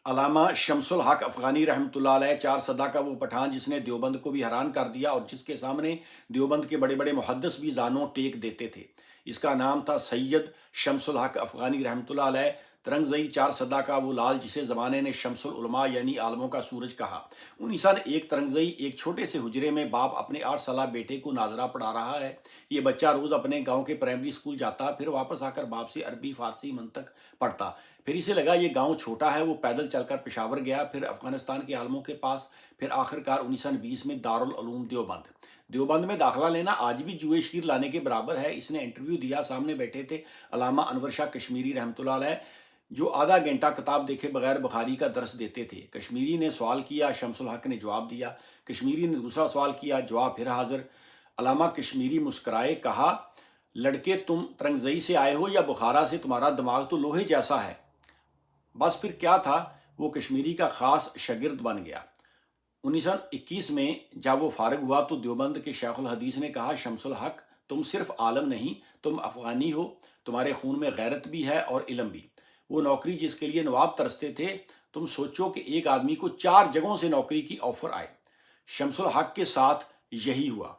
علامہ شمس الحق افغانی رحمۃ اللہ علیہ 4 صدہ کا وہ پٹھان جس نے دیوبند کو بھی حیران کر دیا اور جس کے سامنے دیوبند کے بڑے بڑے محدث بھی زانوں ٹیک دیتے تھے۔ اس کا نام تھا سید شمس الحق افغانی رحمۃ اللہ علیہ۔ ترنگزئی 4 صدہ کا وہ لال جسے زمانے نے شمس العلماء یعنی عالموں کا سورج کہا۔ 1901 ترنگزئی ایک چھوٹے سے حجرے میں باپ اپنے 8 سالہ بیٹے کو ناظرہ پڑھا رہا ہے۔ یہ بچہ روز اپنے گاؤں کے پرائمری اسکول جاتا، پھر واپس آ کر باپ سے عربی فارسی منطق پڑھتا۔ پھر اسے لگا یہ گاؤں چھوٹا ہے، وہ پیدل چل کر پشاور گیا، پھر افغانستان کے عالموں کے پاس، پھر آخرکار 1920 میں دارالعلوم دیوبند۔ دیوبند میں داخلہ لینا آج بھی جوئے شیر لانے کے برابر ہے۔ اس نے انٹرویو دیا، سامنے بیٹھے تھے علامہ انور شاہ کشمیری رحمۃ اللہ علیہ جو آدھا گھنٹہ کتاب دیکھے بغیر بخاری کا درس دیتے تھے۔ کشمیری نے سوال کیا، شمس الحق نے جواب دیا، کشمیری نے دوسرا سوال کیا، جواب پھر حاضر۔ علامہ کشمیری مسکرائے، کہا لڑکے تم ترنگزئی سے آئے ہو یا بخارا سے؟ تمہارا دماغ تو لوہے جیسا ہے۔ بس پھر کیا تھا، وہ کشمیری کا خاص شاگرد بن گیا۔ 1921 میں جب وہ فارغ ہوا تو دیوبند کے شیخ الحدیث نے کہا شمس الحق تم صرف عالم نہیں، تم افغانی ہو، تمہارے خون میں غیرت بھی ہے اور علم بھی۔ وہ نوکری جس کے لیے نواب ترستے تھے، تم سوچو کہ ایک آدمی کو 4 جگہوں سے نوکری کی آفر آئے۔ شمس الحق کے ساتھ یہی ہوا۔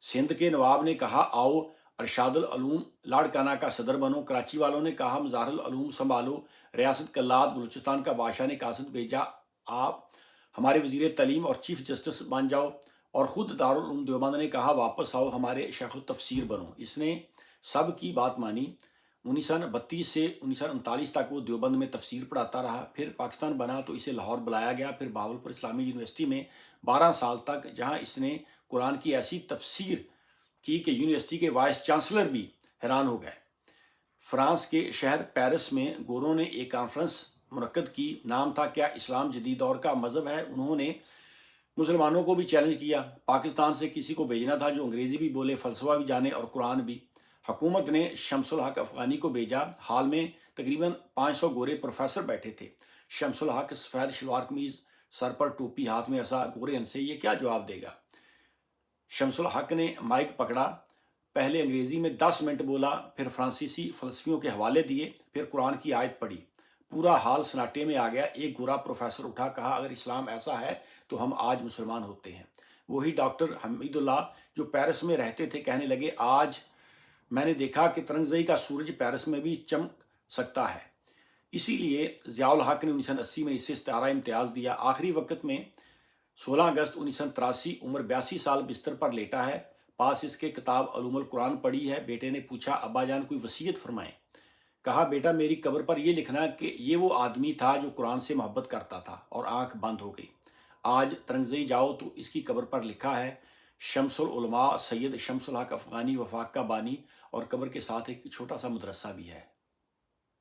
سندھ کے نواب نے کہا آؤ ارشاد العلوم لاڑکانہ کا صدر بنو، کراچی والوں نے کہا مظاہر العلوم سنبھالو، ریاست کلات بلوچستان کا بادشاہ نے قاصد بھیجا آپ ہمارے وزیر تعلیم اور چیف جسٹس بن جاؤ، اور خود دارالعلوم دیوبند نے کہا واپس آؤ ہمارے شیخ التفسیر بنو۔ اس نے سب کی بات مانی۔ 1932 سے 1939 تک وہ دیوبند میں تفسیر پڑھاتا رہا، پھر پاکستان بنا تو اسے لاہور بلایا گیا، پھر بہاولپور اسلامی یونیورسٹی میں 12 سال تک، جہاں اس نے قرآن کی ایسی تفسیر کی کہ یونیورسٹی کے وائس چانسلر بھی حیران ہو گئے۔ فرانس کے شہر پیرس میں گوروں نے ایک کانفرنس منعقد کی، نام تھا کیا اسلام جدید دور کا مذہب ہے؟ انہوں نے مسلمانوں کو بھی چیلنج کیا، پاکستان سے کسی کو بھیجنا تھا جو انگریزی بھی بولے، فلسفہ بھی جانے اور قرآن بھی۔ حکومت نے شمس الحق افغانی کو بھیجا۔ ہال میں تقریباً 500 گورے پروفیسر بیٹھے تھے۔ شمس الحق سفید شلوار قمیض، سر پر ٹوپی، ہاتھ میں عصا، گورے ان سے یہ کیا جواب دے گا؟ شمس الحق نے مائک پکڑا، پہلے انگریزی میں 10 منٹ بولا، پھر فرانسیسی فلسفیوں کے حوالے دیے، پھر قرآن کی آیت پڑھی۔ پورا حال سناٹے میں آ گیا۔ ایک گورا پروفیسر اٹھا، کہا اگر اسلام ایسا ہے تو ہم آج مسلمان ہوتے ہیں۔ وہی ڈاکٹر حمید اللہ جو پیرس میں رہتے تھے کہنے لگے آج میں نے دیکھا کہ ترنگزئی کا سورج پیرس میں بھی چمک سکتا ہے۔ اسی لیے ضیاء الحق نے 1980 میں اسے ستارہ امتیاز دیا۔ آخری وقت میں 16 اگست 1983 عمر 82 سال بستر پر لیٹا ہے، پاس اس کے کتاب علوم القرآن پڑھی ہے۔ بیٹے نے پوچھا ابا جان کوئی وصیت فرمائیں؟ کہا بیٹا میری قبر پر یہ لکھنا کہ یہ وہ آدمی تھا جو قرآن سے محبت کرتا تھا، اور آنکھ بند ہو گئی۔ آج ترنگزئی جاؤ تو اس کی قبر پر لکھا ہے شمس العلماء سید شمس الحق افغانی وفاق کا بانی، اور قبر کے ساتھ ایک چھوٹا سا مدرسہ بھی ہے۔